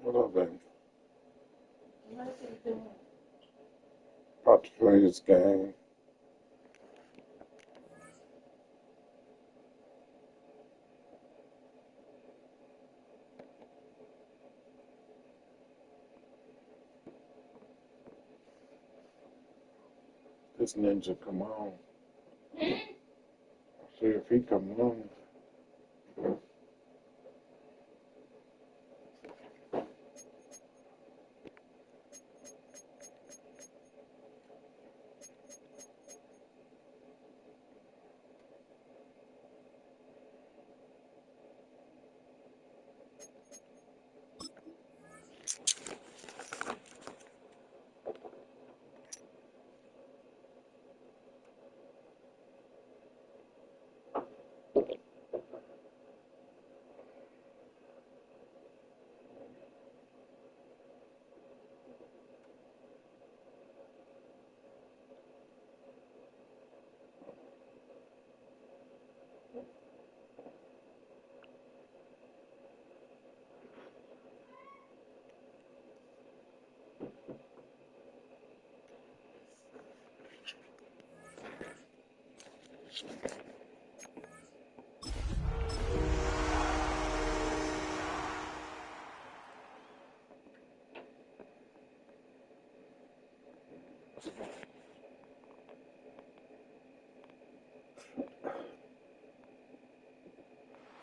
What up, baby? About to play this game. This ninja come on. See if he come on.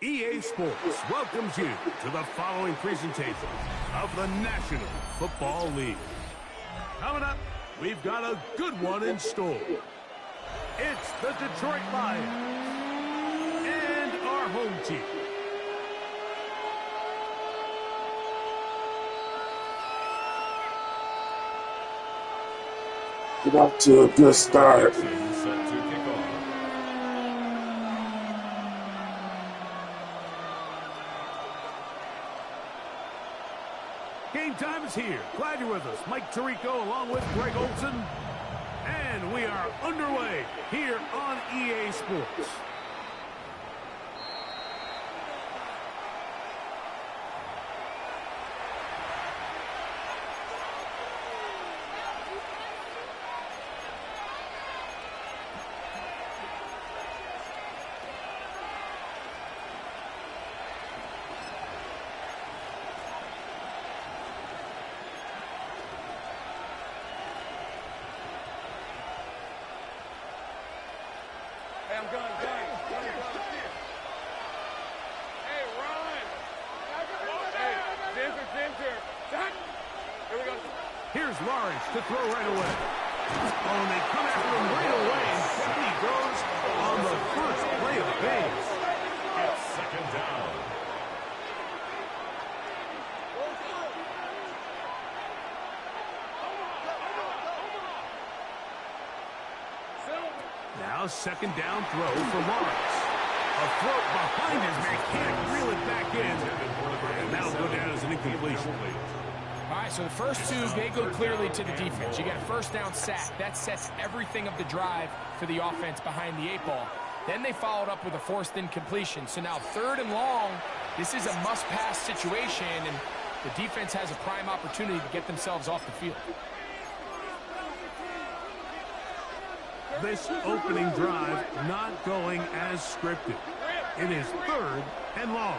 EA Sports welcomes you to the following presentation of the National Football League. Coming up, we've got a good one in store. It's the Detroit Lions and our home team. Get off to a good start. Game time is here. Glad you're with us. Mike Tirico along with Greg Olson. And we are underway here on EA Sports. I'm going. Hey, Ron. Hey, Ginger. Here we go. Here's Lawrence to throw right away. Oh, and they come after him right away. And he goes on the first play of the game. It's second down. Now second down throw for Lawrence. A throw behind his man, can't reel it back in. And that'll go down as an incompletion. All right, so the first two, they go clearly to the defense. You got a first down sack. That sets everything of the drive for the offense behind the 8-ball. Then they followed up with a forced incompletion. So now third and long, this is a must-pass situation, and the defense has a prime opportunity to get themselves off the field. This opening drive not going as scripted. It is third and long.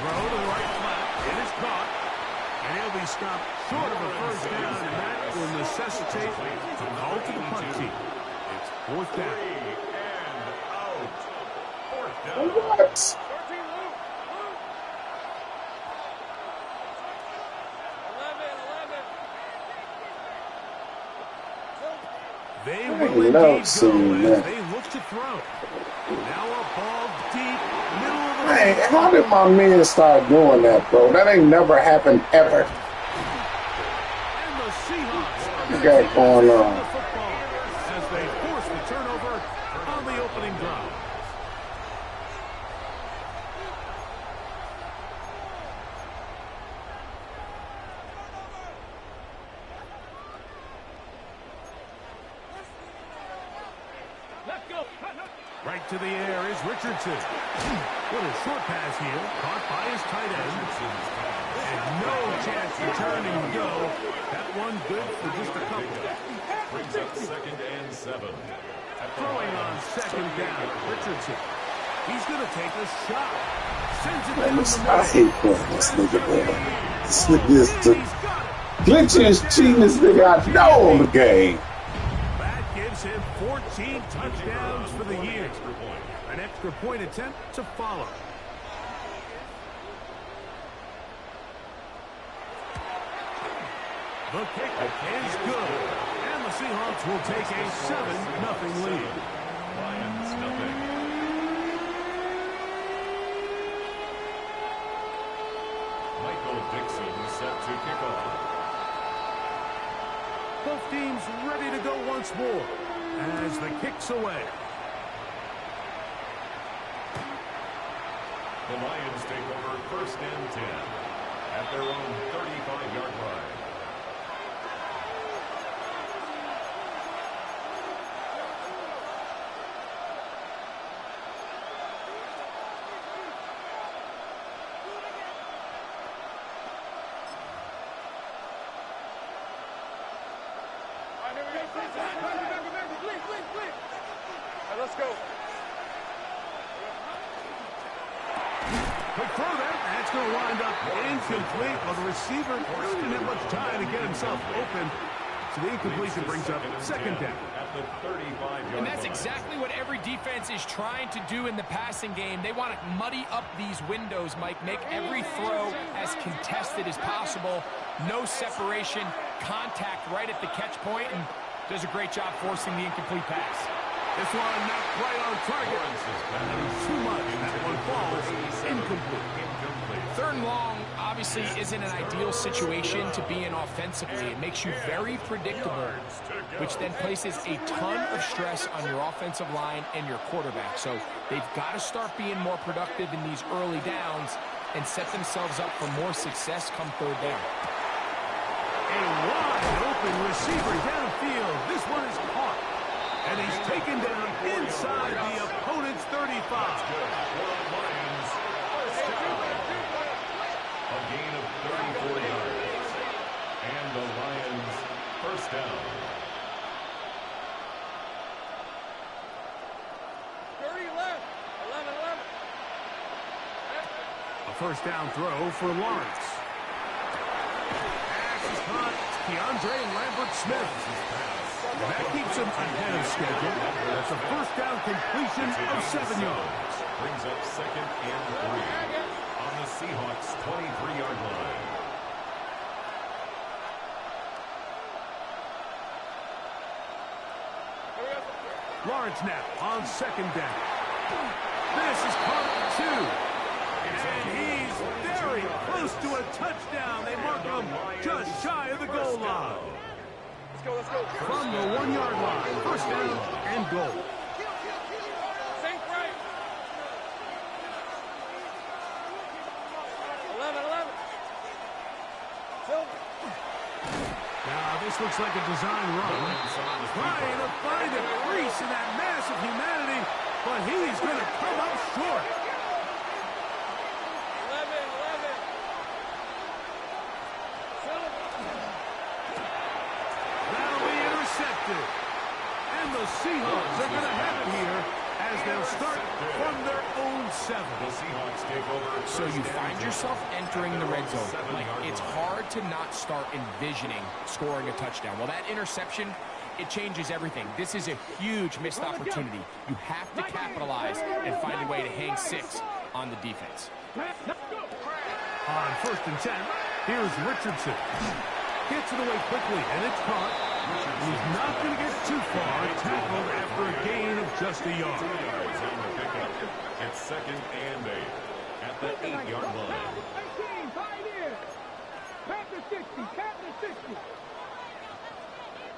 Throw to the right flat. It is caught. And he'll be stopped short of a first down, and that will necessitate a call to the punt team. It's fourth down. What? They will indeed go as they look to throw. Now a ball deep, middle of the Hey, how did my men start doing that, bro? That ain't never happened ever. And the Seahawks What you got going on? the football as they force the turnover on the opening drive. Let's go. Right to the air is Richardson. Little short pass here, caught by his tight end. And no chance to turn and go. That one good for just a couple. Brings up 2nd and 7. Throwing on 2nd down, Richardson. He's going to take a shot. Sends it Man, down this, the I middle. hate playing this nigga, man. This nigga is the glitchiest, cheatest nigga I know on the game. That gives him 14 touchdowns for the year. An extra point attempt to follow. The kick is good. And the Seahawks will take a 7-0 lead. Lions nothing. Michael Dixon set to kick off. Both teams ready to go once more as the kick's away. The Lions take over 1st and 10 at their own 35-yard line. Let's go. Quick throw there. That's going to wind up incomplete. But the receiver really didn't have much time to get himself open. So the incompletion brings up 2nd down. At the 35-yard And that's line. exactly what every defense is trying to do in the passing game. They want to muddy up these windows, Mike. Make every throw as contested as possible. No separation, contact right at the catch point, and does a great job forcing the incomplete pass. This one not quite on target. Too much. That one falls incomplete. 3rd and long obviously isn't an ideal situation to be in offensively. It makes you very predictable, which then places a ton of stress on your offensive line and your quarterback. So they've got to start being more productive in these early downs and set themselves up for more success come 3rd down. A wide open receiver downfield. This one is caught. And he's taken down inside the opponent's 35. Lions, first down. A gain of 34 yards. And the Lions, first down. 30 left. 11, 11. A 1st down throw for Lawrence. Pass is caught. Keandre Lambert-Smith. And that keeps him ahead of schedule. That's a 1st down completion of 7 yards. Brings up 2nd and 3 on the Seahawks' 23-yard line. Lawrence now on 2nd down. This is caught at 2. And he's very close to a touchdown. They mark him just shy of the goal line. Let's go. From the 1-yard line, 1st down and goal. Sink right. 11, 11. Silver. Now, this looks like a design run. Trying to find a crease in that mass of humanity, but he's going to come up short. 11, 11. Silver. That'll be intercepted. And the Seahawks are going to have it here as they'll start from their own 7. The Seahawks take over. So you find yourself entering the red zone. Like, it's hard to not start envisioning scoring a touchdown. Well, that interception, it changes everything. This is a huge missed opportunity. You have to capitalize and find a way to hang 6 on the defense. On 1st and 10, here's Richardson. Gets it away quickly, and it's caught. He's not going to get too far. Tackled after a gain of just a yard. 2 yards on the pickup. It's 2nd and 8 at the 8-yard line. 18, 5 years. Cap the 60, cap the 60.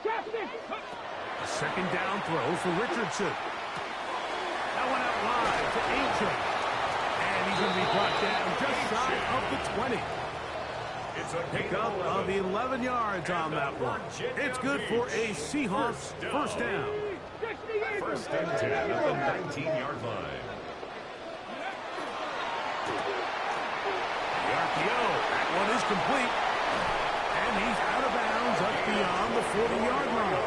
Cap 60. A 2nd down throw for Richardson. That one out wide to Ancient. And he's going to be brought down just shy of the 20. It's a Pickup of 11 yards on that one. It's good for a Seahawks 1st down. 68. first and 10 at the 19-yard line. The RPO, that one is complete. And he's out of bounds up beyond the 40-yard line.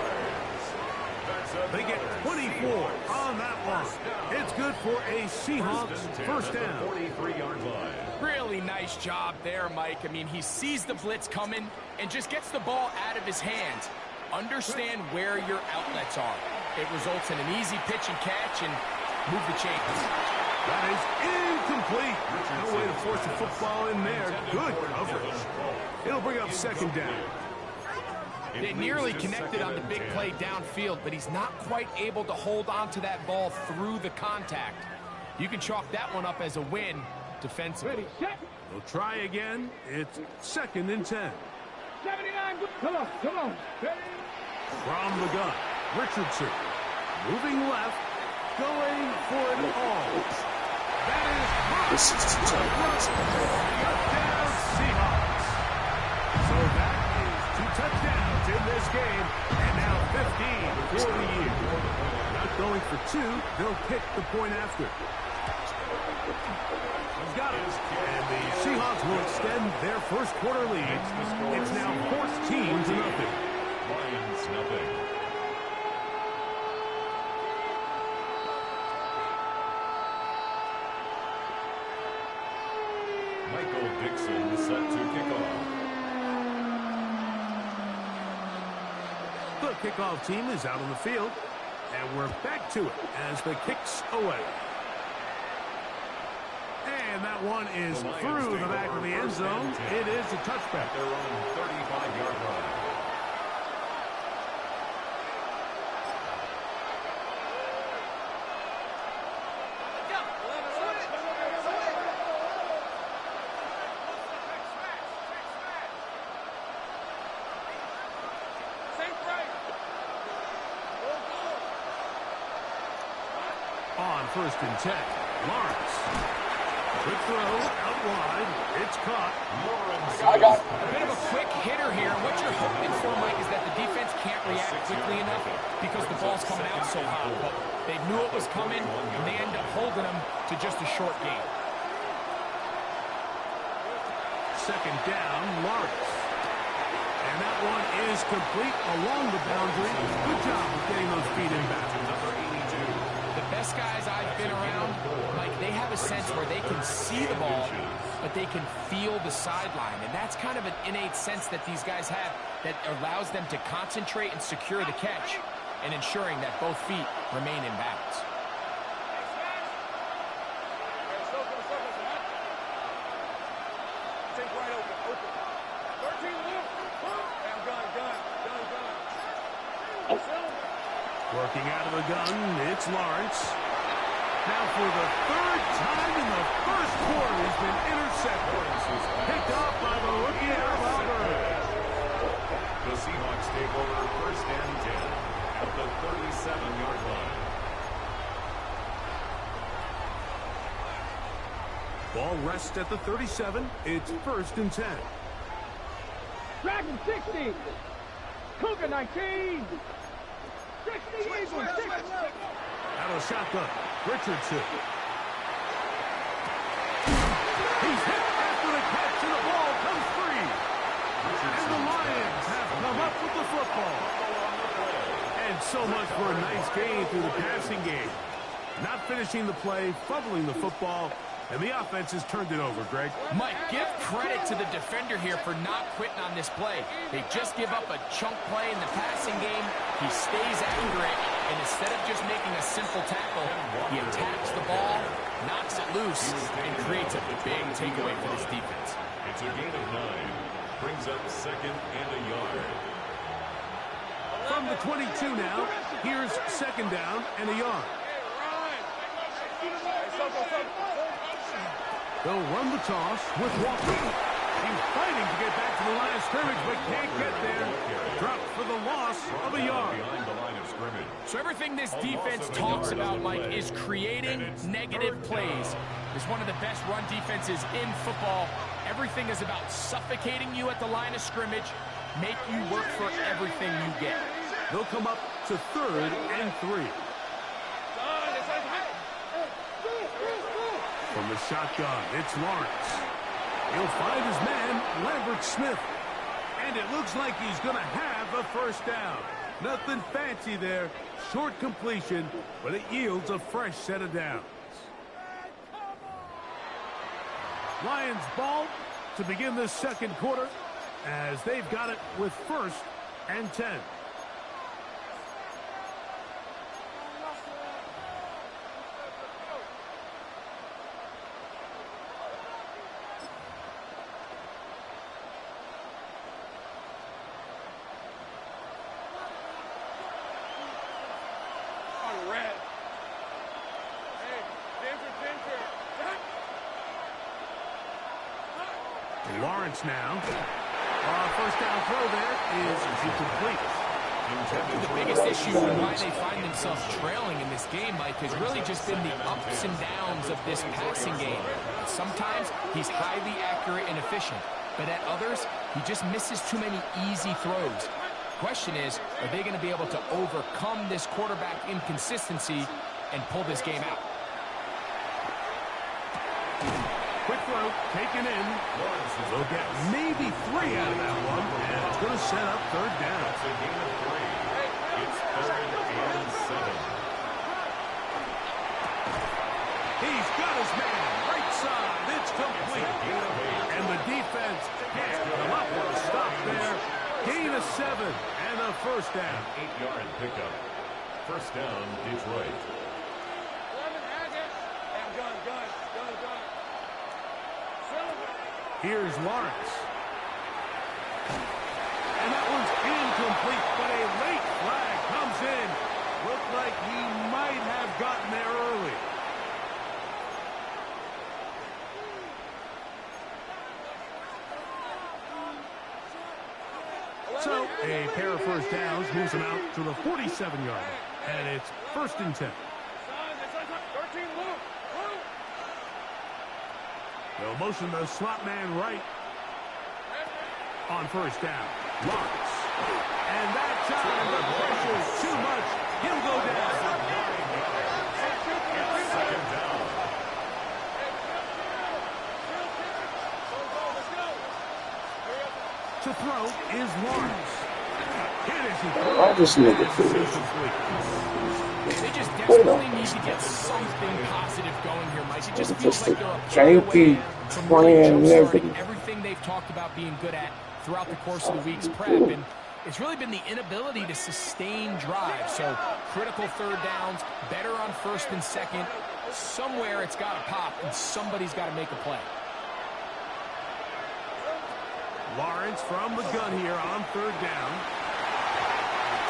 They get 24 on that one. It's good for a Seahawks first down. 43-yard line. Really nice job there, Mike. I mean, he sees the blitz coming and just gets the ball out of his hands. Understand where your outlets are. It results in an easy pitch and catch and move the chains. That is incomplete. No way to force the football in there. Good coverage. It'll bring up second down. They nearly connected on the big play downfield, but he's not quite able to hold on to that ball through the contact. You can chalk that one up as a win defensively. They'll try again. It's second and 10. 79, come on. From the gun, Richardson moving left, going for it all. That is touchdown Seahawks. So that is 2 touchdowns in this game, and now 15 for the year. Not going for 2, they'll kick the point after. He's got it. And the Seahawks will extend their first quarter lead. It's now 14-0. Lions nothing. Michael Dixon set to kick off. The kickoff team is out on the field, and we're back to it as the kick's away. And that one is through the back of the end zone. It is a touchback. Their own 35-yard line. On first and 10, Lawrence. Quick throw out wide. It's caught. A bit of a quick hitter here. What you're hoping for, Mike, is that the defense can't react quickly enough because the ball's coming out so hot. But they knew it was coming, and they end up holding them to just a short gain. Second down, Lawrence. And that one is complete along the boundary. Good job of getting those feet in back. Number 82. The best guys I've been around, Mike, they have a sense where they can see the ball, but they can feel the sideline. And that's kind of an innate sense that these guys have that allows them to concentrate and secure the catch and ensuring that both feet remain in bounds. Working out of the gun, it's Lawrence. Now for the third time in the first quarter, he's been intercepted. Picked off by the rookie out of Auburn. The Seahawks take over first and 10 at the 37-yard line. Ball rests at the 37. It's first and 10. Dragon 60. Cougar 19. 60 Eagles, 60. Out of shotgun, Richardson. He's hit after the catch, and the ball comes free. And the Lions have come up with the football. And so much for a nice gain through the passing game. Not finishing the play, fumbling the football, and the offense has turned it over, Greg. Mike, give credit to the defender here for not quitting on this play. They just give up a chunk play in the passing game. He stays after it, and instead of just making a simple tackle, he attacks the ball, knocks it loose, and creates a big takeaway for this defense. It's a gain of 9. Brings up second and a yard. From the 22 now, here's second down and a yard. They'll run the toss with Walker. He's fighting to get back to the line of scrimmage, but can't get there. Dropped for the loss of a yard. Behind the line of scrimmage. So everything this defense talks about, Mike, is creating negative plays. It's one of the best run defenses in football. Everything is about suffocating you at the line of scrimmage, make you work for everything you get. They'll come up to third and 3. From the shotgun, it's Lawrence. He'll find his man, Lambert Smith. And it looks like he's going to have a first down. Nothing fancy there. Short completion, but it yields a fresh set of downs. Lions ball to begin the second quarter as they've got it with 1st and 10. Lawrence now. First down throw there is incomplete. The biggest issue and why they find themselves trailing in this game, Mike, has really just been the ups and downs of this passing game. Sometimes he's highly accurate and efficient, but at others, he just misses too many easy throws. Question is, are they going to be able to overcome this quarterback inconsistency and pull this game out? Quick throw, taken in. They'll get maybe 3 out of that one, and it's going to set up 3rd down. It's a gain of 3. It's 3rd and 7. He's got his man, right side. It's complete. And the defense can't come up with a stop there. Gain of 7 and a first down. 8-yard pickup. First down, Detroit. 11, Haggett. And gun. Here's Lawrence. And that one's incomplete, but a late flag comes in. Looked like he might have gotten there early. So, a pair of first downs moves him out to the 47-yard line. And it's 1st and 10. 13, Luke. They'll motion the slot man right on first down. Lawrence. And that time, the pressure's too much. He'll go down. Second down. To throw is Lawrence. Here is he I just need to They just desperately need to get something positive going here, Mike. It just feels like they're a janky playing negative. everything they've talked about being good at throughout the course of the week's prep. And it's really been the inability to sustain drives. So critical 3rd downs, better on 1st and 2nd. Somewhere it's got to pop, and somebody's got to make a play. Lawrence from the gun here on 3rd down.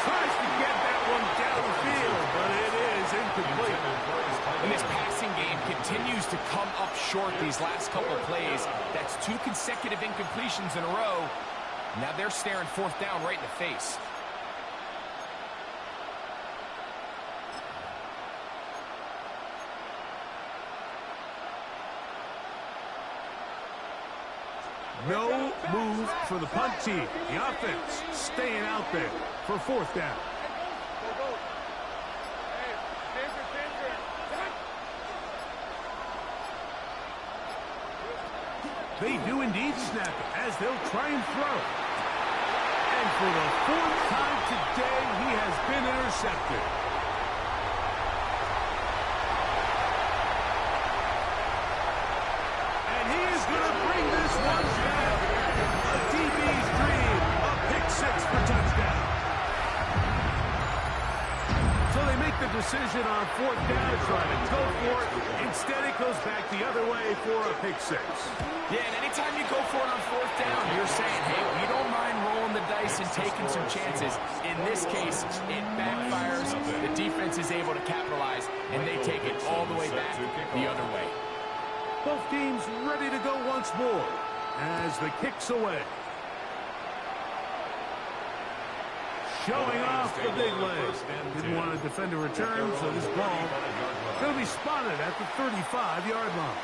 Tries to get that one downfield, but it is incomplete. And this passing game continues to come up short these last couple of plays. That's 2 consecutive incompletions in a row. Now they're staring 4th down right in the face. No move for the punt team. The offense staying out there for 4th down. They do indeed snap it as they'll try and throw. And for the 4th time today, he has been intercepted. And he is going to bring this one down. A DB's dream, a pick 6 for touchdown. So they make the decision on 4th down to try to go for it. Instead, it goes back the other way for a pick 6. Yeah, and anytime you go for it on 4th down, you're saying, hey, we don't mind rolling the dice and taking some chances. In this case, it backfires. The defense is able to capitalize, and they take it all the way back the other way. Both teams ready to go once more as the kick's away. Showing off the big leg. Didn't want to defend a return, so this ball going to be spotted at the 35-yard line.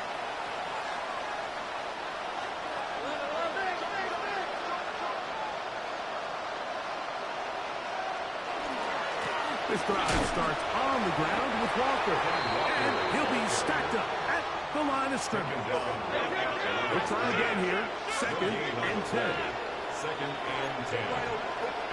This drive starts on the ground with Walker. And he'll be stacked up at the line of scrimmage. We'll try again here. 2nd and 10. 2nd and 10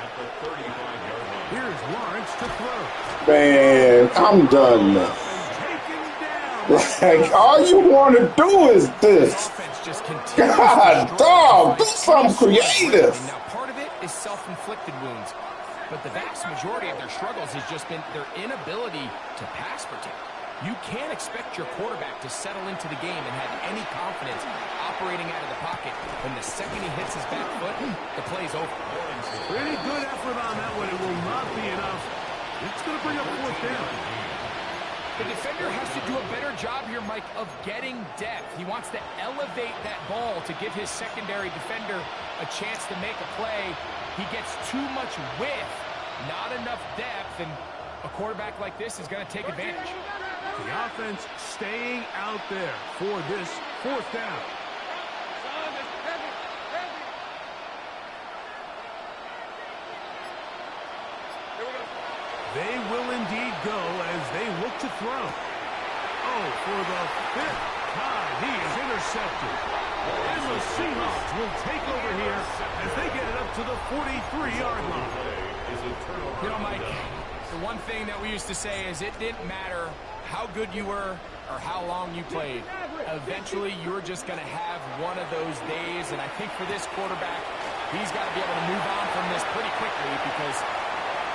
at the 35-yard line. Here's Lawrence to throw. Man, I'm done now. Taken down. Like, all you want to do is this. Offense just continues God, to dog, do struggle to something find any sort of creative. rhythm. Now, part of it is self-inflicted wounds, but the vast majority of their struggles has just been their inability to pass protect. You can't expect your quarterback to settle into the game and have any confidence operating out of the pocket when the second he hits his back foot, the play's over. Pretty good effort on that one. It will not be enough. It's going to bring up 4th down. The defender has to do a better job here, Mike, of getting depth. He wants to elevate that ball to give his secondary defender a chance to make a play. He gets too much width, not enough depth, and a quarterback like this is going to take advantage. The offense staying out there for this 4th down. Son, it's heavy, heavy. Here we go. They will indeed go as they look to throw. Oh, for the 5th time, he is intercepted. And the Seahawks will take over here as they get it up to the 43-yard line. You know, Mike, the one thing that we used to say is it didn't matter how good you were or how long you played. Eventually, you're just going to have one of those days, and I think for this quarterback, he's got to be able to move on from this pretty quickly because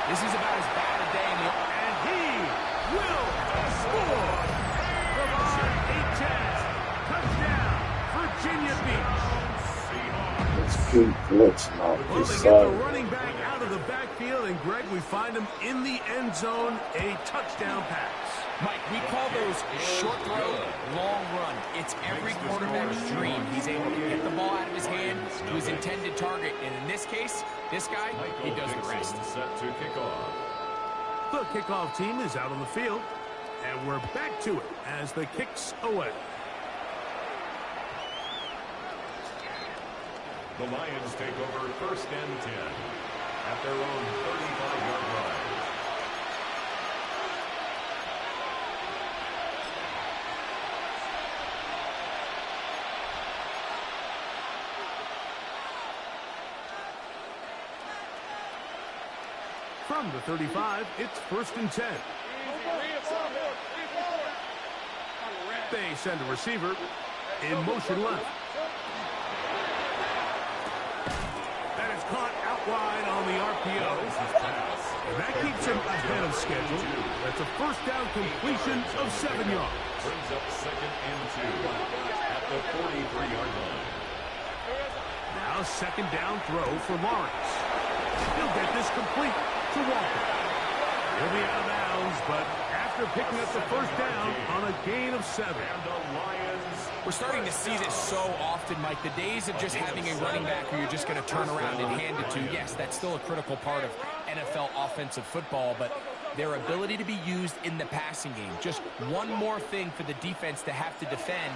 this is about as bad a day in the... And he will score from our 8-10. Touchdown, Virginia Beach. Let's keep blitzing off Well, this they get the side. running back out of the backfield, and Greg, we find him in the end zone, a touchdown pass. Mike, we call those short throw, long run. It's every quarterback's dream. He's able to get the ball out of his hand to his intended target. And in this case, this guy, he does the rest. Set to kick off. The kickoff team is out on the field, and we're back to it as the kick's away. The Lions take over 1st and 10 at their own 35-yard line. From the 35, it's 1st and 10. They send a receiver in motion left. That is caught out wide on the RPO. And that keeps him ahead of schedule. That's a 1st down completion of 7 yards. Brings up 2nd and 2 at the 43-yard line. Now 2nd down throw for Lawrence. He'll get this complete to Walker. He'll be out of bounds, but after picking up the 1st down on a gain of 7. And the Lions. We're starting to see this so often, Mike. The days of just having a running back who you're just going to turn around and hand it to, yes, that's still a critical part of NFL offensive football, but their ability to be used in the passing game. Just one more thing for the defense to have to defend.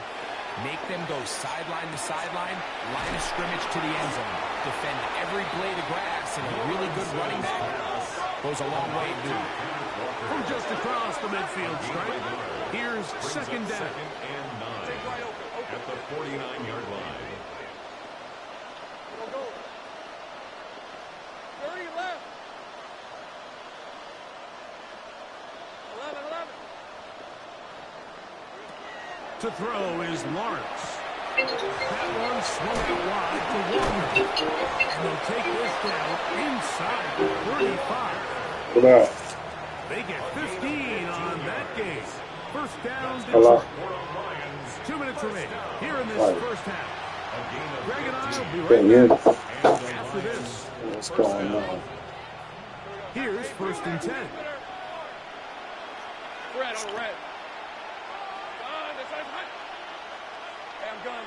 Make them go sideline to sideline, line of scrimmage to the end zone. Defend every blade of grass, and a really good running back goes a long way to do it. From just across the midfield stripe, here's 2nd down. 2nd and 9 at the 49-yard line. Go. 30 left. 11. To throw is Lawrence. That one swung out wide to Walker. And they'll take this down inside the 35. Look at that. They get 15 on that game. 1st down. Hello. 2 minutes remaining here in this Right. 1st half. Greg and I will be Getting right in. back after this. What's going on? Here's 1st and 10. Red on red. Gun, this one's hot. Hey, I'm gun.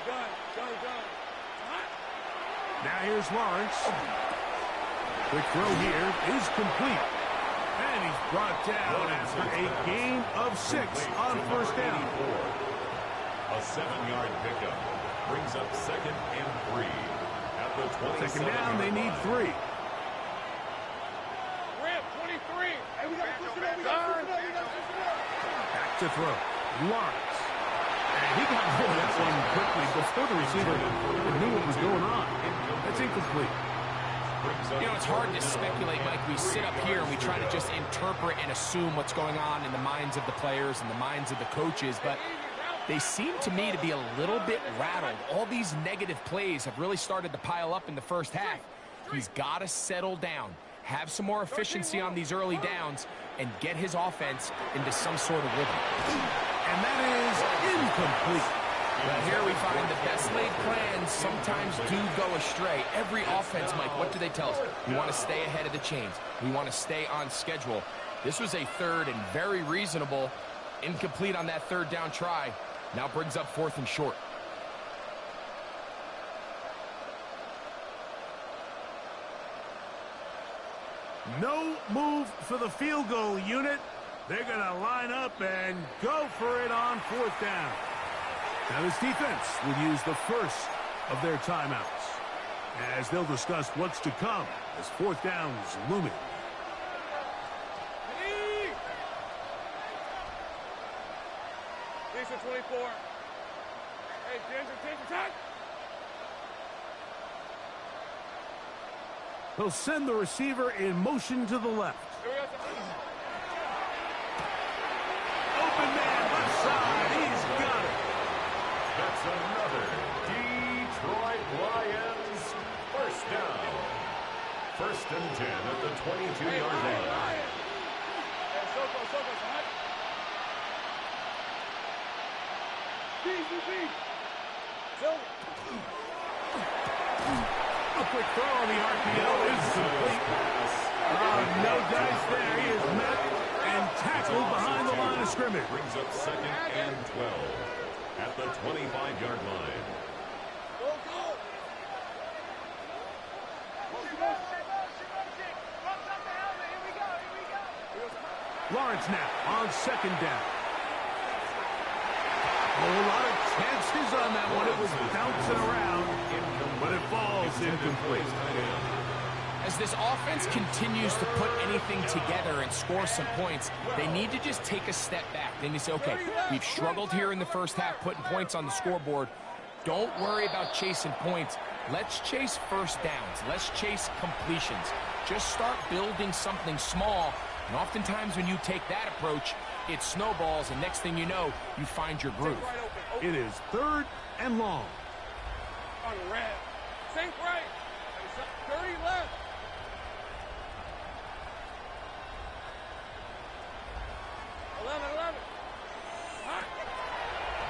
Hot. Now here's Lawrence. Quick throw here is complete. And he's brought down after a gain of 6 on 1st down. A 7-yard pickup brings up 2nd and 3 at the 27. 2nd down, they need 3. Rip, 23. Hey, we got to push it up. Back to throw. Lawrence. He got rid of that one quickly before the receiver knew what was going on. That's incomplete. You know, it's hard to speculate, Mike. We sit up here and we try to just interpret and assume what's going on in the minds of the players and the minds of the coaches, but they seem to me to be a little bit rattled. All these negative plays have really started to pile up in the first half. He's got to settle down, have some more efficiency on these early downs, and get his offense into some sort of rhythm. And that is incomplete. Well, here we find the best laid plans sometimes do go astray. Every offense, Mike, what do they tell us? We want to stay ahead of the chains. We want to stay on schedule. This was a third and very reasonable. Incomplete on that third down try. Now brings up 4th and short. No move for the field goal unit. They're going to line up and go for it on 4th down. Now this defense will use the first of their timeouts as they'll discuss what's to come as 4th down's looming. Lisa 24. Hey, Ginger, time. He'll send the receiver in motion to the left. Open man, left side. He's got it. That's another Detroit Lions first down. 1st and 10 at the 22-yard line. Hey, Soko, hot. A quick throw on the RPO is complete. No dice there. He is met and tackled behind the line of scrimmage. Brings up 2nd and 12 at the 25-yard line. Lawrence now on 2nd down. A lot of chances on that one. It was bouncing around, but it falls incomplete. As this offense continues to put anything together and score some points, they need to just take a step back. Then you say, okay, we've struggled here in the first half putting points on the scoreboard. Don't worry about chasing points. Let's chase first downs. Let's chase completions. Just start building something small. And oftentimes when you take that approach, it snowballs, and next thing you know, you find your groove. It is 3rd and long. On the red. Sink right. 30 left.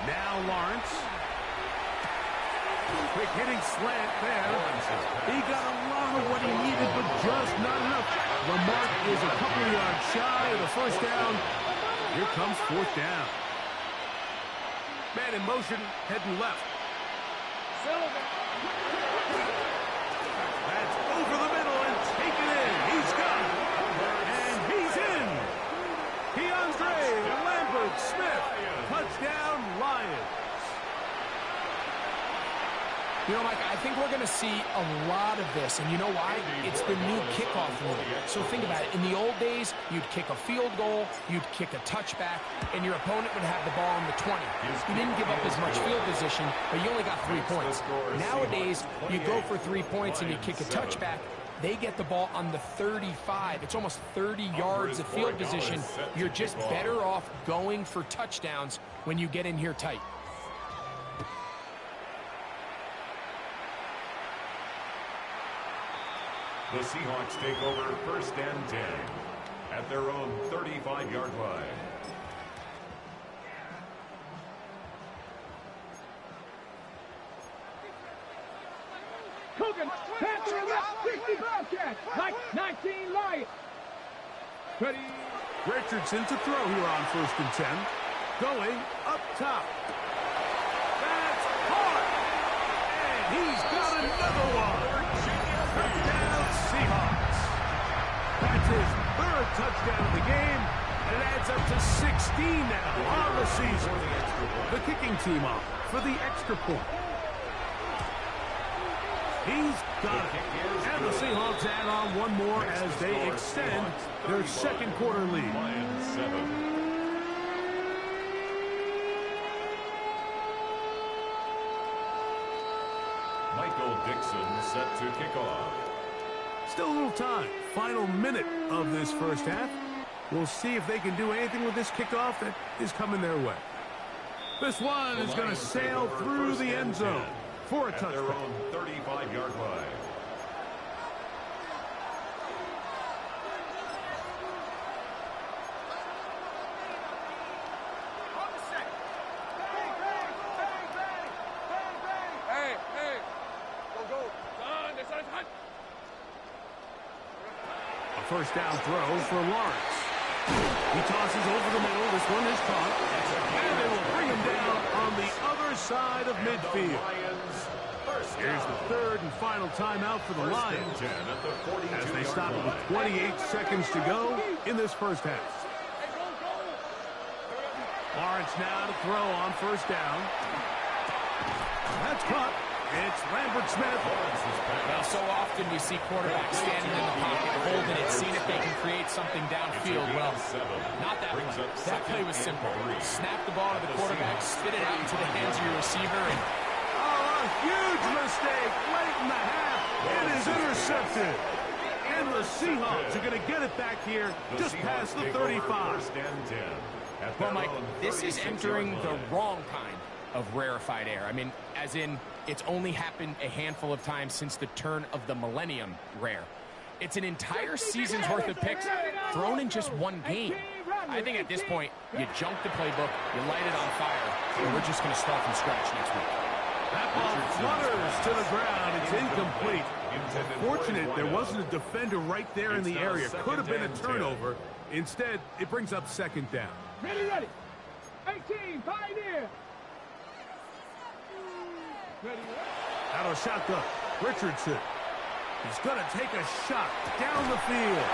Now Lawrence. Quick hitting slant there. He got a lot of what he needed, but just not enough. The mark is a couple of yards shy of the first down. Here comes 4th down. Man in motion, heading left. That's over the middle and taken in. He's got it. And he's in. Keandre Lambert-Smith. Touchdown, Lions. You know, Mike, I think we're going to see a lot of this, and you know why? It's the new kickoff rule. So think about it. In the old days, you'd kick a field goal, you'd kick a touchback, and your opponent would have the ball on the 20. You didn't give up as much field position, but you only got 3 points. Nowadays, you go for 3 points and you kick a touchback. They get the ball on the 35. It's almost 30 yards of field position. You're just better off going for touchdowns when you get in here tight. The Seahawks take over 1st and 10 at their own 35-yard line. Coogan, pass to the left, 60 Bobcats, like 19 Lions. Ready? Richardson to throw here on 1st and 10. Going up top. That's hard. And he's got another one. Touchdown, Seahawks. That's his 3rd touchdown of the game, and it adds up to 16 now on the season. The kicking team off for the extra point. He's got it. And the Seahawks add on one more as they extend their 2nd quarter lead. Lions 7. Richardson set to kick off. Still a little time. Final minute of this first half. We'll see if they can do anything with this kickoff that is coming their way. This one is going to sail through the end zone for a touchdown. Their own 35-yard line. First down throw for Lawrence. He tosses over the middle. This one is caught. And they will bring him down on the other side of midfield. Here's the third and final timeout for the Lions as they stop with 28 seconds to go in this first half. Lawrence now to throw on first down. That's caught. It's Lambert Smith. Well, so often we see quarterbacks standing in the pocket, holding it, seeing if they can create something downfield. Well, not that one. That play was simple. Snap the ball to the quarterback, spit it out into the hands of your receiver, and a huge mistake late in the half. It is intercepted. And the Seahawks are going to get it back here just past the 35. Well, Mike, this is entering the wrong kind of rarefied air. I mean, as in, it's only happened a handful of times since the turn of the millennium rare. It's an entire season's worth of picks thrown in just one game. I think at this point, you junk the playbook, you light it on fire, and we're just going to start from scratch next week. That ball flutters to the ground. It's incomplete. Fortunate there wasn't a defender right there in the area. Could have been a turnover. Instead, it brings up second down. Ready. 18, Pioneer. Out of shotgun, Richardson. He's going to take a shot down the field.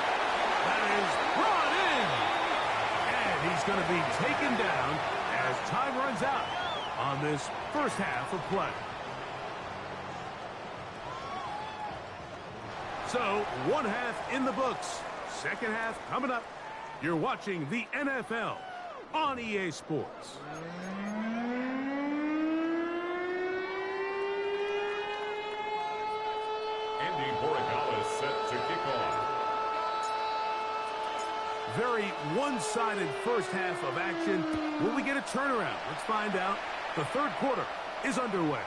That is brought in. And he's going to be taken down as time runs out on this first half of play. So, one half in the books. Second half coming up. You're watching the NFL on EA Sports. Set to kick off. Very one-sided first half of action. Will we get a turnaround? Let's find out. The third quarter is underway.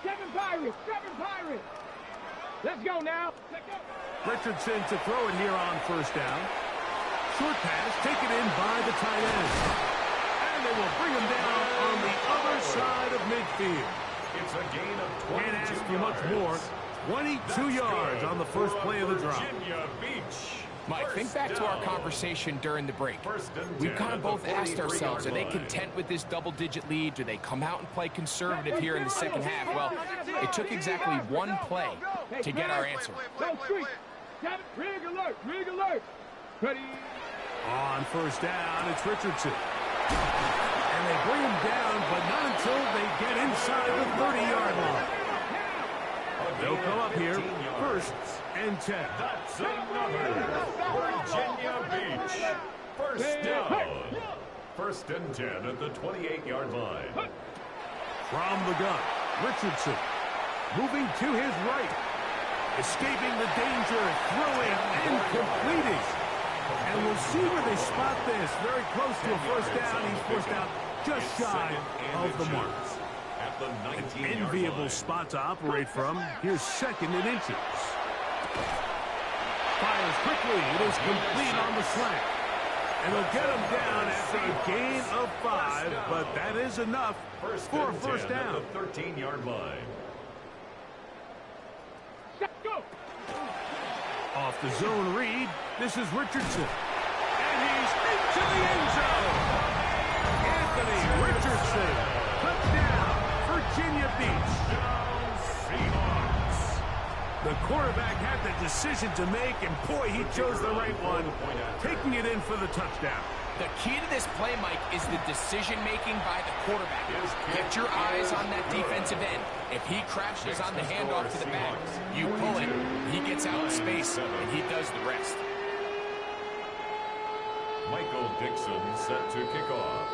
Seven Pirates. Let's go now. Richardson to throw it here on first down. Short pass taken in by the tight end. And they will bring him down on the other side of midfield. It's a gain of 22 Can't ask for much more. 22 yards on the first play of the drive. Virginia Beach. Mike, think back to our conversation during the break. We've kind of both asked ourselves, are they content with this double-digit lead? Do they come out and play conservative here in the second half? Well, it took exactly one play to get our answer. Rig alert. Ready. On first down, it's Richardson. And they bring him down, but not until they get inside the 30-yard line. They'll come up here first and 10. That's another Virginia Beach. First down. First and 10 at the 28-yard line. From the gun, Richardson moving to his right. Escaping the danger, throwing and completing. And we'll see where they spot this. Very close to a first down. He's forced out just shy of the mark. An enviable spot to operate from. Here's second and inches. Fires quickly. It is complete on the slant. And they'll get him down after a gain of 5, but that is enough for a first down. At the 13-yard line. Go. Off the zone read, this is Richardson. And he's into the end zone. Anthony Richardson. Touchdown, Virginia Beach. Seahawks. The quarterback had the decision to make, and boy, he chose the right one, taking it in for the touchdown. The key to this play, Mike, is the decision-making by the quarterback. Get your eyes on that defensive end. If he crashes on the handoff to the back, you pull it, he gets out in space, and he does the rest. Michael Dixon set to kick off.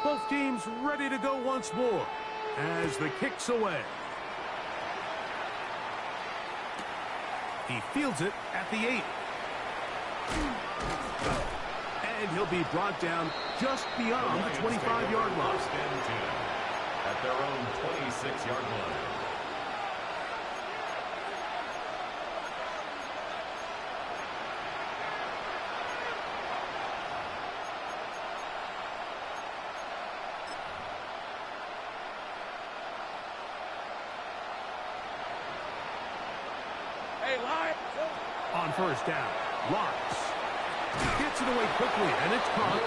Both teams ready to go once more as the kick's away. He fields it at the 8. And he'll be brought down just beyond the 25-yard line. First and 10 at their own 26-yard line. Hey, line. On first down, Lawrence gets it away quickly, and it's caught.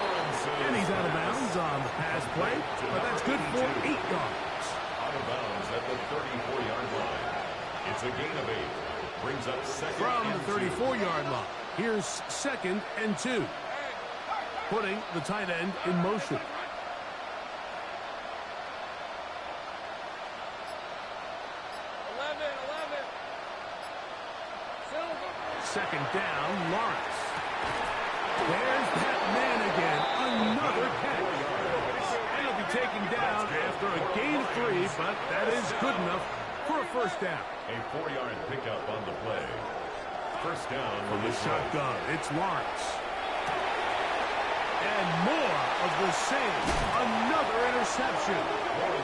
And he's out of bounds on the pass play, but that's good for 8 yards. Out of bounds at the 34-yard line. It's a gain of 8. Brings up second From and the 34-yard line, here's 2nd and 2. Putting the tight end in motion. Second down, Lawrence. There's that man again. Another catch. And he'll be taken down after a gain of 3, but that is good enough for a first down. A 4-yard pickup on the play. First down From the shotgun, it's Lawrence. And more of the same. Another interception.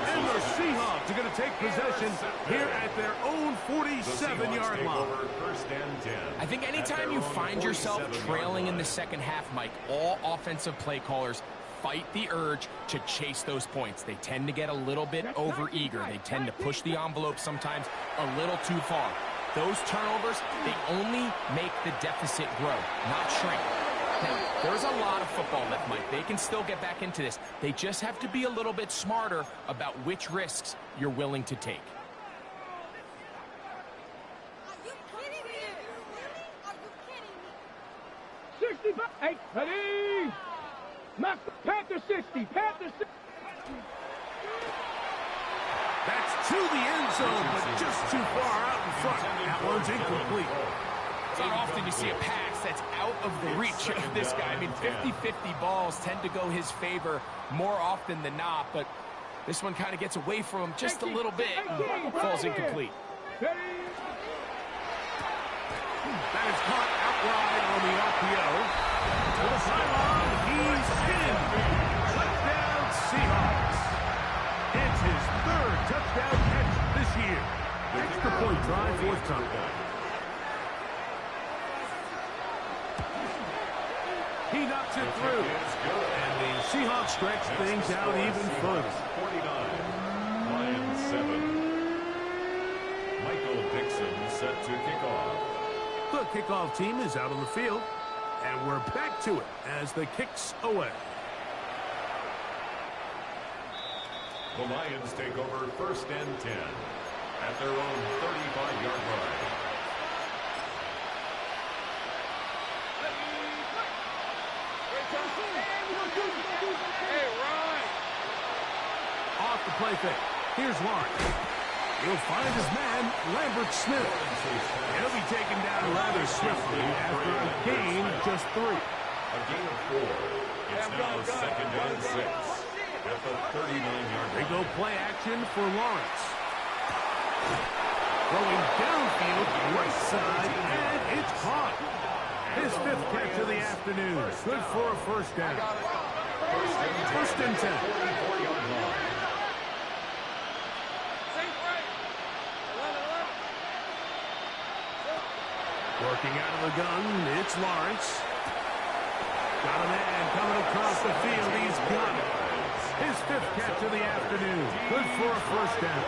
And the Seahawks are going to take possession here at their own 47-yard line. First and 10. I think anytime you find yourself trailing in the second half, Mike, all offensive play callers fight the urge to chase those points. They tend to get a little bit overeager. They tend to push the envelope sometimes a little too far. Those turnovers, they only make the deficit grow, not shrink. Now, there's a lot of football left, Mike. They can still get back into this. They just have to be a little bit smarter about which risks you're willing to take. Are you kidding me? Really? Are you kidding me? 65. Hey, ready? Knock Panther 60. Panther 60. That's to the end zone, but just too far out in front. That one's incomplete. It's not often you see a pass that's out of the reach of this guy. I mean, 50-50 balls tend to go his favor more often than not, but this one kind of gets away from him just a little bit and falls incomplete. Ready? That is caught outright on the RPO. To the sideline, he's in. Touchdown, Seahawks. It's his 3rd touchdown catch this year. Extra point drive forthcoming. He knocks it through. And the Seahawks stretch things out even further. 49. Lions 7. Michael Dixon set to kick off. The kickoff team is out on the field. And we're back to it as the kick's away. The Lions take over first and 10 at their own 35-yard line. Hey, Ron. Off the play fake. Here's Lawrence. He'll find his man, Lambert Smith. He'll be taken down rather swiftly after a gain of just 3. A gain of 4. It's now second and 6 at the 39-yard They line. go play action for Lawrence. Throwing downfield, right side, and it's caught. His 5th catch of the afternoon. Good for a first down. First and 10. 44-yard line. Safe right. 11-11. Working out of the gun, it's Lawrence. Got a man coming across the field. He's got it. His 5th catch of the afternoon. Good for a first down.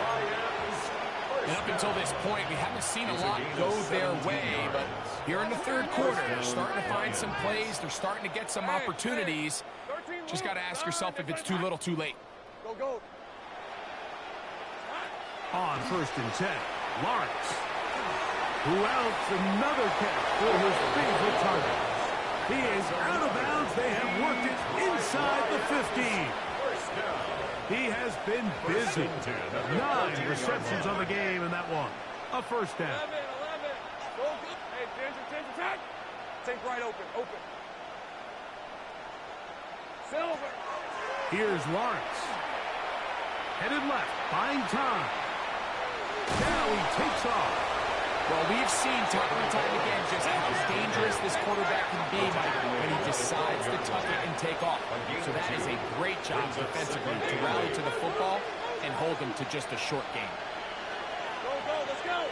And up until this point, we haven't seen a lot go their way, but here in the 3rd quarter, they're starting to find some plays. They're starting to get some opportunities. Just got to ask yourself if it's too little, too late. Go, go. On first and 10, Lawrence. Who else? Another catch for his favorite target. He is out of bounds. They have worked it inside the 15. He has been busy. 9 receptions on the game in that one. A first down. 11. Hey, Ginger, tag. Take right open. Silver. Here's Lawrence. Headed left, buying time. Now he takes off. Well, we've seen time and time again just how dangerous this quarterback can be when he decides to tuck it and take off. So that is a great job defensively to rally to the football and hold him to just a short game. Go, let's go.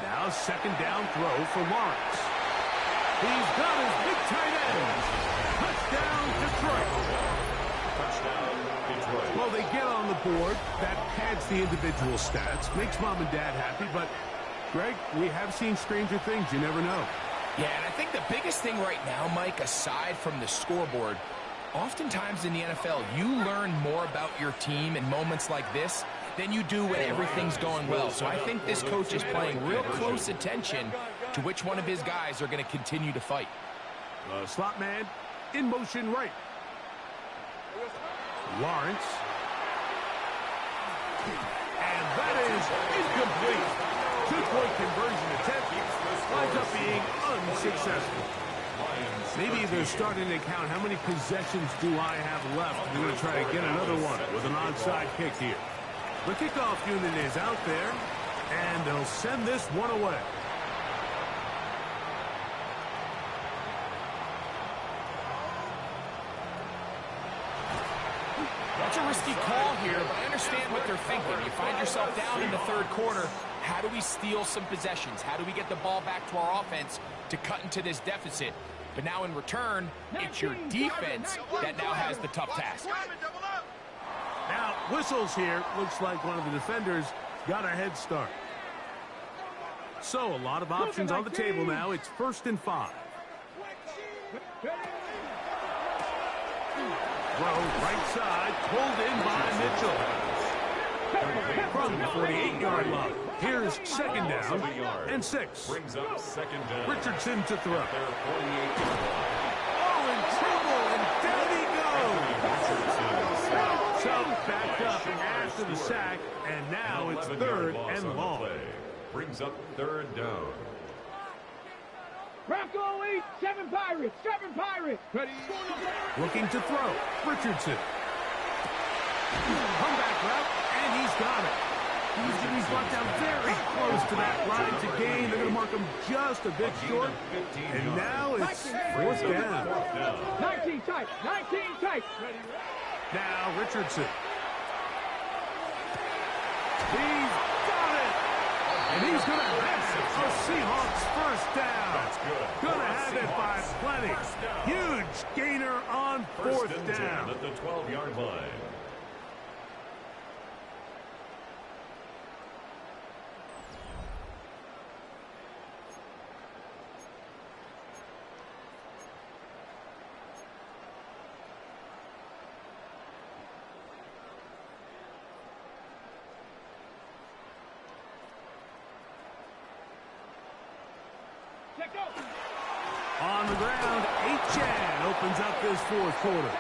Now second down throw for Lawrence. He's got his big tight end. Touchdown, Detroit. Touchdown, Detroit. Well, they get on the board. That pads the individual stats, makes mom and dad happy, but Greg, we have seen stranger things. You never know. Yeah, and I think the biggest thing right now, Mike, aside from the scoreboard, oftentimes in the NFL, you learn more about your team in moments like this than you do when everything's going well. So I think this coach is paying real close attention to which one of his guys are going to continue to fight. Slot man in motion right. Lawrence. And that is incomplete. 2-point conversion attempt winds up being unsuccessful. Maybe they're starting to count how many possessions do I have left. We're going to try to get another one with an onside kick here. The kickoff unit is out there, and they'll send this one away. That's a risky call here, but I understand what they're thinking. You find yourself down in the third quarter. How do we steal some possessions? How do we get the ball back to our offense to cut into this deficit? But now in return, it's your defense that now has the tough task. Now, whistles here. Looks like one of the defenders got a head start. So, a lot of options on the table now. It's 1st and 5. Throw right side, pulled in by Mitchell. From the 48-yard line. Here's second down and 6. Brings up second down. Richardson to throw. At their 48-yard line. Oh, in trouble, and down he goes. So backed up after the sack, and now it's 3rd and long. Brings up 3rd down. Bronco 8, 7 Pirates, 7 Pirates. Ready? Looking to throw. Richardson. Comeback route, and he's got it. He's brought down very close to that line to gain. They're going to mark him just a bit short. And now it's 4th down. 19 tight, 19 tight. Now Richardson. He's got it. And he's going to have a Seahawks first down. That's good. Going to have it by plenty. Huge gainer on 4th down. At the 12-yard line. On the ground, Achan opens up this 4th quarter.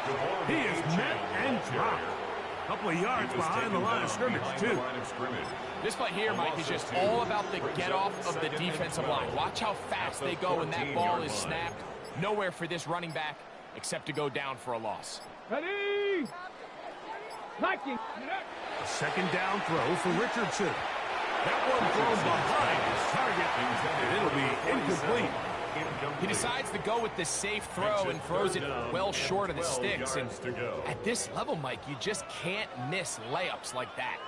He is met and dropped. A couple of yards behind the line of scrimmage, too. This play here, Mike, is just all about the get-off of the defensive line. Watch how fast they go when that ball is snapped. Nowhere for this running back except to go down for a loss. Ready? Liking. A second down throw for Richardson. That one thrown behind his target, and it'll be incomplete. He decides to go with the safe throw and throws it well short of the sticks. And at this level, Mike, you just can't miss layups like that.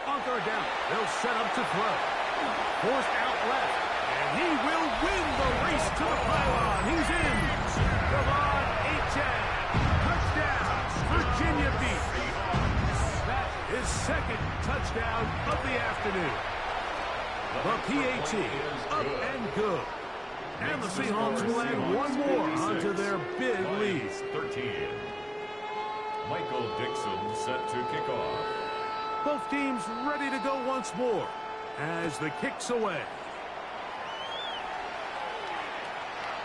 On 3rd down, they'll set up to throw. Forced out left, and he will win the race to the pylon. He's in. Devon Achan. Touchdown, Virginia Beach. That is 2nd touchdown of the afternoon. The PAT up and good. And the Seahawks will add one more onto their big lead. 13. Michael Dixon set to kick off. Both teams ready to go once more as the kick's away.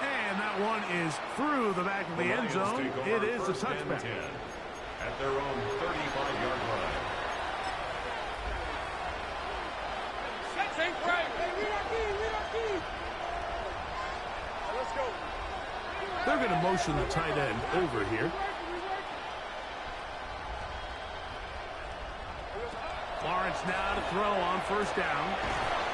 And that one is through the back of the end zone. It is a touchback. At their own 35-yard line. Let's go. They're going to motion the tight end over here. Lawrence now to throw on first down.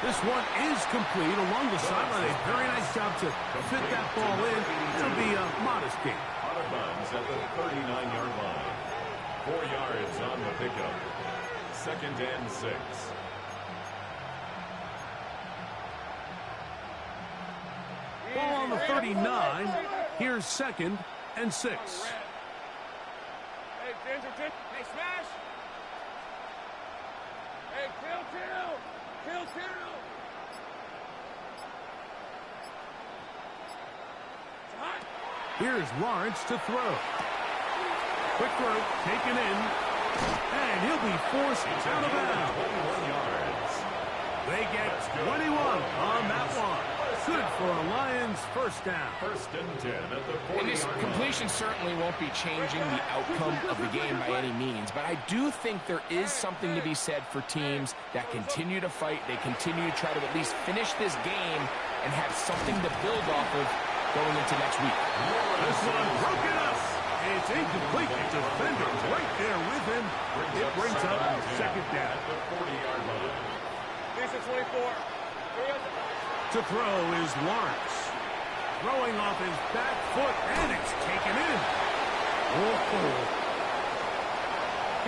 This one is complete along the sideline. A very nice job to fit that ball in. It'll be a modest gain. Out of bounds at the 39-yard line. 4 yards on the pickup. 2nd and 6. Ball on the 39. Here's 2nd and 6. Hey, Ginger, hey, smash. Hey, kill. Here's Lawrence to throw. Quick throw, taken in, and he'll be forced out of bounds. 21 yards. They get 21 on that one. Good for a Lions first down. 1st and 10 at the 40-yard line. And this completion certainly won't be changing the outcome of the game by any means, but I do think there is something to be said for teams that continue to fight. They continue to try to at least finish this game and have something to build off of going into next week. This one broken up. It's incomplete. The defender right there with him. It brings up 2nd down. At the 40-yard line. Decent 24. To throw is Lawrence. Throwing off his back foot, and it's taken in. Oh.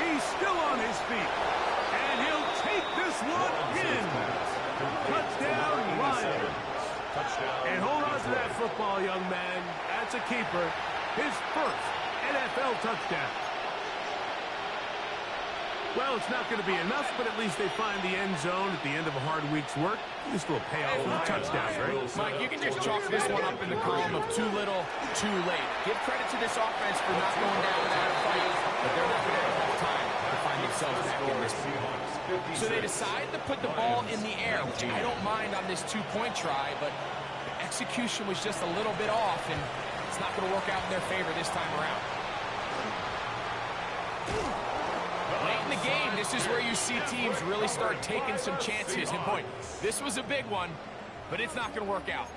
He's still on his feet, and he'll take this one in. Touchdown, Lions. And hold on to that football, young man. That's a keeper. His first NFL touchdown. Well, it's not going to be enough, but at least they find the end zone at the end of a hard week's work. This will pay off with a touchdown, right? Mike, you can just chalk this one up in the column of too little, too late. Give credit to this offense for not going down without a fight, but they're not going to have enough time to find themselves back in this one. So they decide to put the ball in the air, which I don't mind on this 2-point try, but the execution was just a little bit off, and it's not going to work out in their favor this time around. Late in the game, this is where you see teams really start taking some chances. And boy, this was a big one, but it's not going to work out.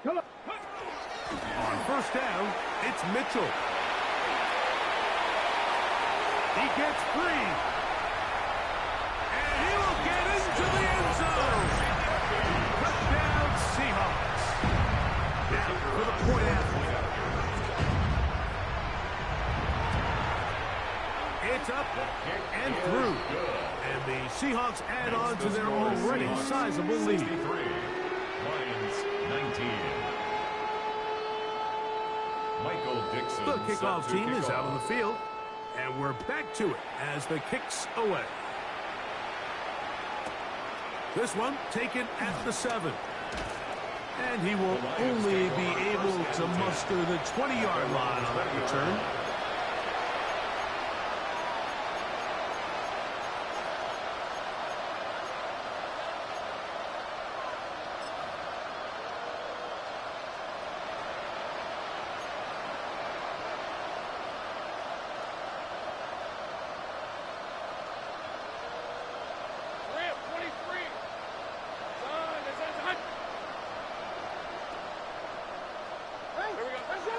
On first down, it's Mitchell. He gets free. And he will get into the end zone. Touchdown, Seahawks. Now for the point after. It's up and through. And the Seahawks add on to their already sizable lead. Lions 19. Michael Dixon. The kickoff team is out on the field. And we're back to it as the kick's away. This one taken at the 7. And he will only be able to muster the 20-yard line on that return.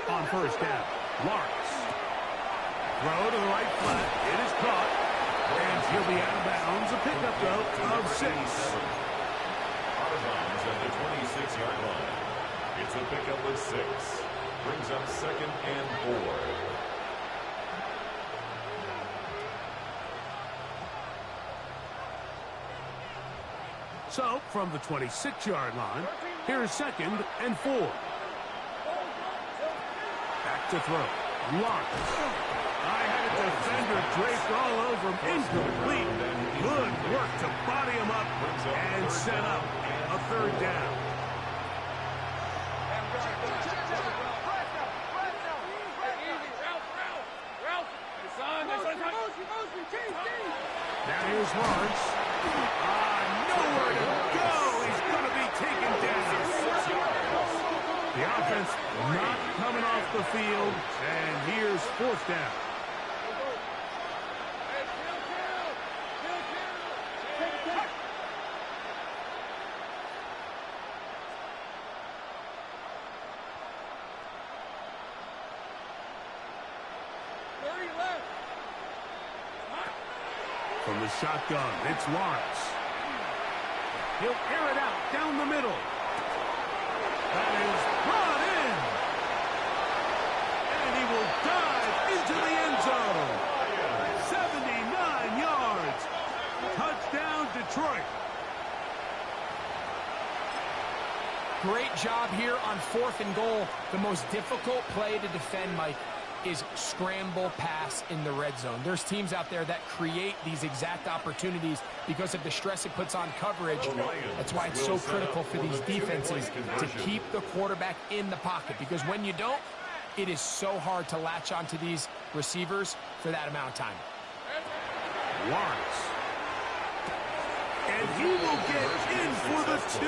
On first down, Lawrence. Throw to the right flat. It is caught. And he'll be out of bounds. A pickup, though, of 6. Out of bounds at the 26-yard line. It's a pickup of 6. Brings up 2nd and 4. So, from the 26-yard line, here's 2nd and 4. Back to throw. Lawrence. I had a defender draped all over him. Incomplete. Good work to body him up and set up a third down. Now here's Lawrence. Nowhere to go. He's going to be taken down. The offense not coming off the field, and here's fourth down. From the shotgun, it's Lawrence. He'll air it out down the middle. That is brought in. And he will dive into the end zone. 79 yards. Touchdown, Detroit. Great job here on 4th and goal. The most difficult play to defend, Mike, is scramble pass in the red zone. There's teams out there that create these exact opportunities because of the stress it puts on coverage. That's why it's so critical for these defenses to keep the quarterback in the pocket, because when you don't, it is so hard to latch onto these receivers for that amount of time. Lawrence. And he will get in for the 2.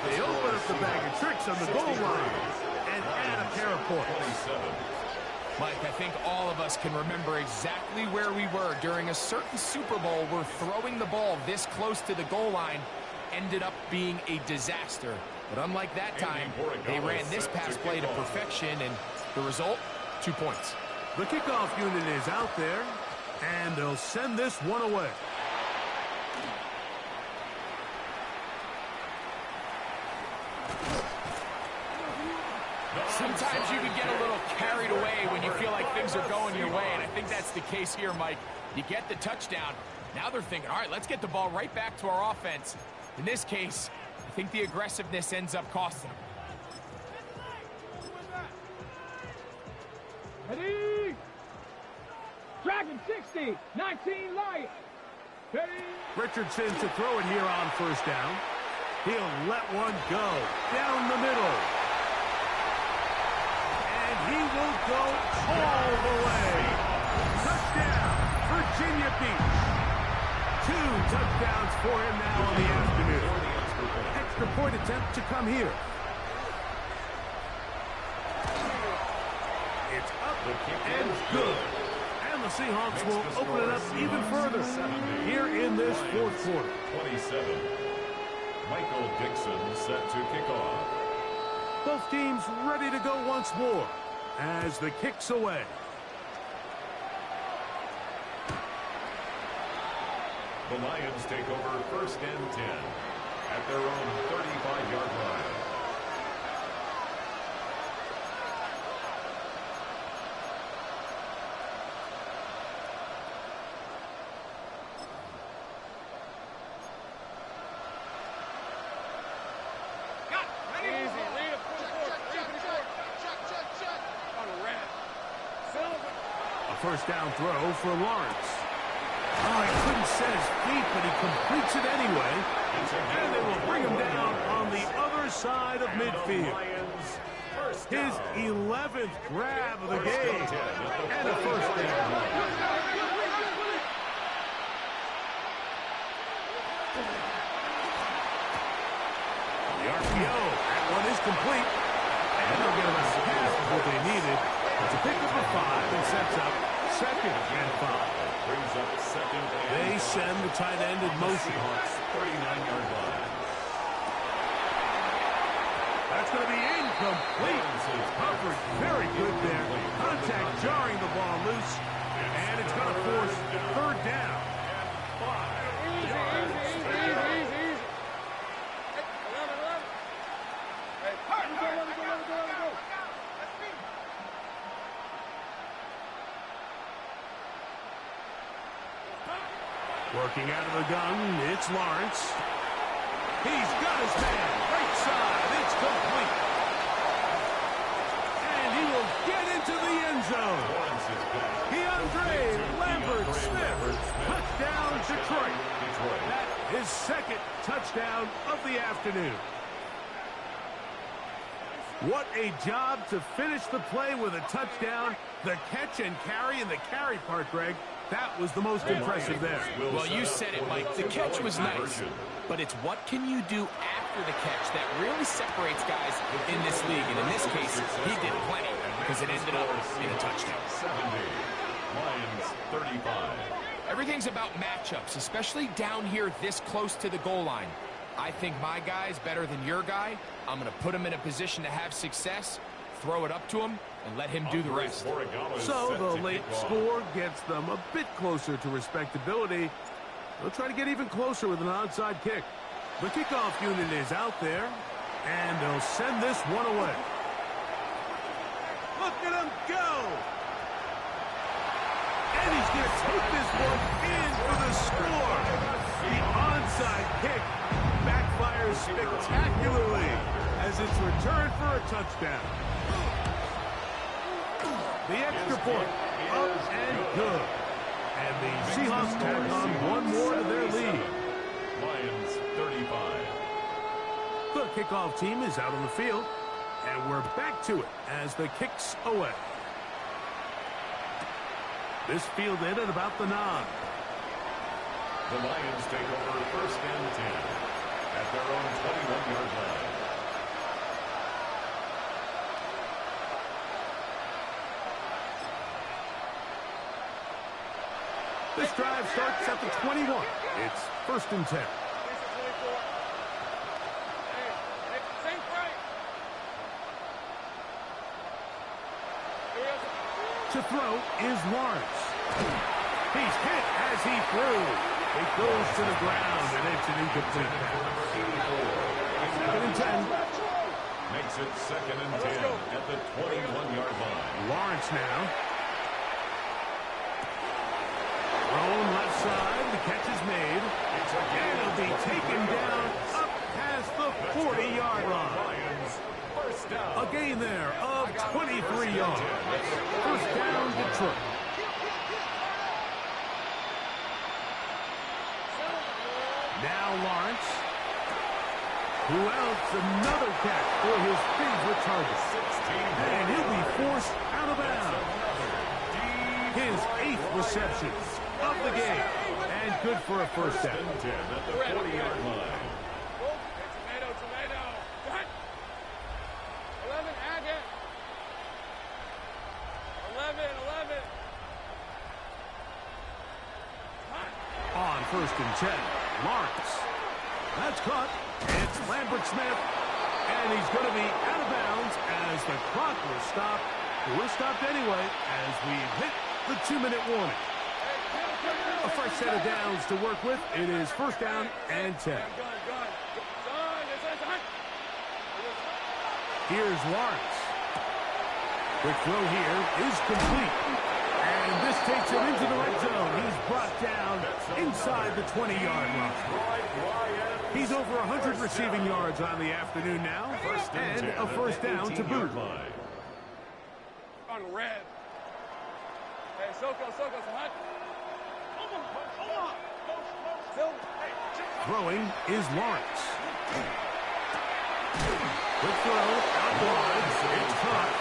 They open up the bag of tricks on the goal line and add a pair of points. Mike, I think all of us can remember exactly where we were during a certain Super Bowl where throwing the ball this close to the goal line ended up being a disaster. But unlike that time, they ran this pass play to perfection, and the result, 2 points. The kickoff unit is out there, and they'll send this one away. Sometimes you can get a little carried away when you feel like things are going your way, and I think that's the case here, Mike. You get the touchdown. Now they're thinking, all right, let's get the ball right back to our offense. In this case, I think the aggressiveness ends up costing them. Ready? Dragon 60, 19 Lion. Ready? Richardson to throw it here on first down. He'll let one go down the middle. And he will go all the way. Touchdown, Virginia Beach. 2 touchdowns for him now on the afternoon. Extra point attempt to come here. It's up and good. And the Seahawks will open it up even further here in this fourth quarter. 27. Michael Dixon set to kick off. Both teams ready to go once more as the kick's away. The Lions take over first and 10 at their own 35-yard line. First down throw for Lawrence. Oh, he couldn't set his feet, but he completes it anyway. And they will bring him down on the other side of midfield. His 11th grab of the game. And a first down. The RPO. That one is complete. And they'll get about half of what they needed. It's a pickup of 5 and sets up second and 5. Brings up second and they send the tight end in motion. 39-yard line. That's going to be incomplete. Covered very good there. Contact jarring the ball loose. And it's going to force third down. Working out of the gun, it's Lawrence. He's got his man. Right side. It's complete. And he will get into the end zone. He afternoon. What a job to finish the play with a touchdown. The catch and carry in the carry part, Greg, that was the most impressive there. Well, you said it, Mike. The catch was nice, but it's what can you do after the catch that really separates guys in this league. And in this case, he did plenty because it ended up in a touchdown. 70, Lions 35. Everything's about matchups, especially down here this close to the goal line. I think my guy's better than your guy. I'm going to put him in a position to have success, throw it up to him, and let him do the rest. So the late score gets them a bit closer to respectability. They'll try to get even closer with an onside kick. The kickoff unit is out there, and they'll send this one away. Look at him go! And he's going to take this one in for the score. The onside kick backfires spectacularly as it's returned for a touchdown. The extra point, up and good. And the Seahawks tack on one more to their lead. Lions 35. The kickoff team is out on the field, and we're back to it as the kick's away. This fielded at about the 9. The Lions take over 1st and 10 at their own 21-yard line. This drive starts at the 21. It's 1st and 10. To throw is Lawrence. He's hit as he threw. It goes to the ground, and it's an incomplete pass. 2nd and 10. Makes it 2nd and 10 at the 21-yard line. Lawrence now. Thrown left side. The catch is made. And it'll be taken down up past the 40-yard line. A gain there of 23 yards. 1st down, Detroit. Now Lawrence, who else? Another catch for his favorite target. And he'll be forced out of bounds. His 8th reception of the game. And good for a 1st down. At the 40-yard line. Tomato. 11, add it. 11. On 1st and 10, Lawrence. That's caught. It's Lambert Smith. And he's going to be out of bounds as the clock will stop. It will stop anyway as we hit the 2-minute warning. A fresh set of downs to work with. It is 1st down and 10. Here's Lawrence. Quick throw here is complete. And this takes him into the red zone. He's brought down inside the 20-yard line. He's over 100 receiving yards on the afternoon now. And a 1st down to boot. On red. Hey, Soko, hot. Throwing is Lawrence. Quick throw, out wide, it's caught.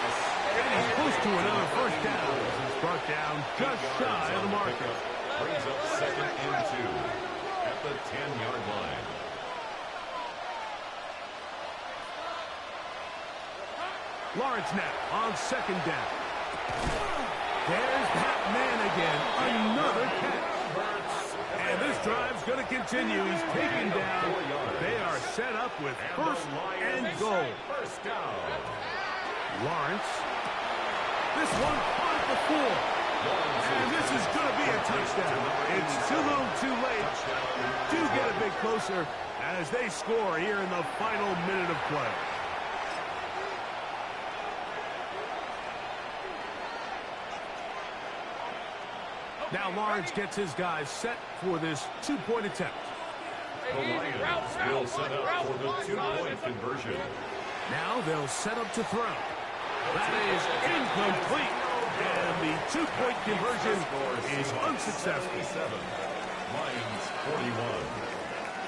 And he's close to another 1st down. He's brought down just shy of the marker. Brings up 2nd and 2 at the 10-yard line. Lawrence now on 2nd down. There's that man again. Another catch. And this drive's going to continue. He's taken down. They are set up with 1st and goal. 1st down. Lawrence. This one caught at the 4. And this is going to be a touchdown. It's too little too late. Do get a bit closer as they score here in the final minute of play. Now Lawrence gets his guys set for this 2-point attempt. The Lions will set up for the 2-point conversion. Now they'll set up to throw. That is incomplete. And the 2-point conversion is unsuccessful. Lions 41.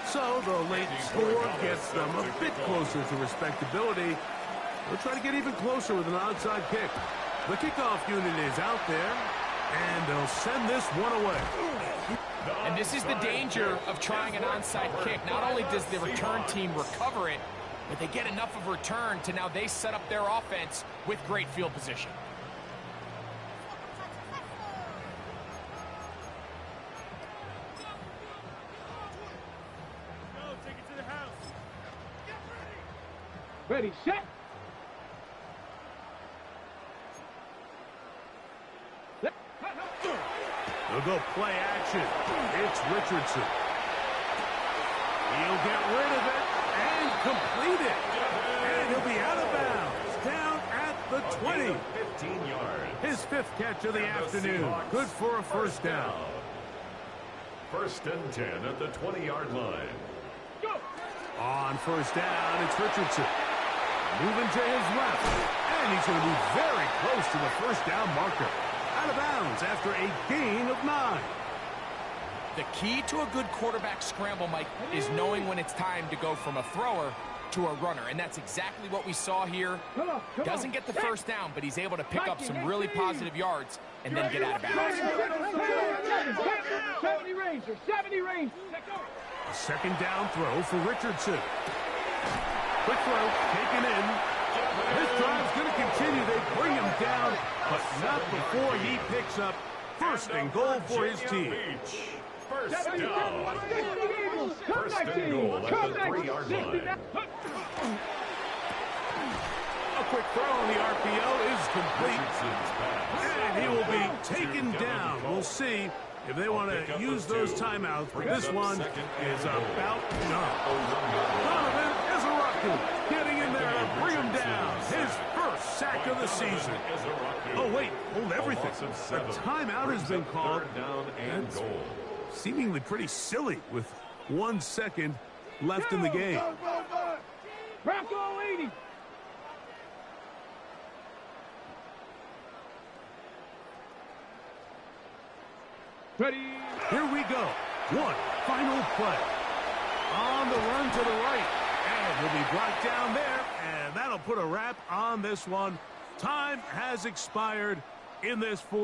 So the late score gets them a bit closer to respectability. We'll try to get even closer with an onside kick. The kickoff unit is out there, and they'll send this one away. And this is the danger of trying an onside kick. Not only does the return team recover it, but they get enough of return to now they set up their offense with great field position. Ready, set. They'll go play action. It's Richardson. He'll get rid of it and complete it. And he'll be out of bounds, down at the 20. 15 yards. His 5th catch of the afternoon. Good for a first down. 1st and 10 at the 20-yard line. Go. On first down, it's Richardson. Moving to his left. And he's going to be very close to the first down marker. Out of bounds after a gain of 9. The key to a good quarterback scramble, Mike, is knowing when it's time to go from a thrower to a runner. And that's exactly what we saw here. Doesn't get the first down, but he's able to pick up some really positive yards and then get out of bounds. 70 Ranger, 70 Ranger. A second down throw for Richardson. Quick throw, taken in. This drive's going to continue. They bring him down, but not before he picks up first and goal for his team. First down. First and goal at the 3-yard line. A quick throw on the RPO is complete. And he will be taken down. We'll see if they want to use those timeouts, but this one is about done. Donovan Ezra getting in there to bring him down. His first sack of the season. Oh, wait, hold everything. A timeout has been called. Down and That's goal. seemingly pretty silly with 1 second left in the game. Bronco 80. Ready. Here we go. One final play. On the run to the right. And he'll be brought down there. And that'll put a wrap on this one. Time has expired in this fourth.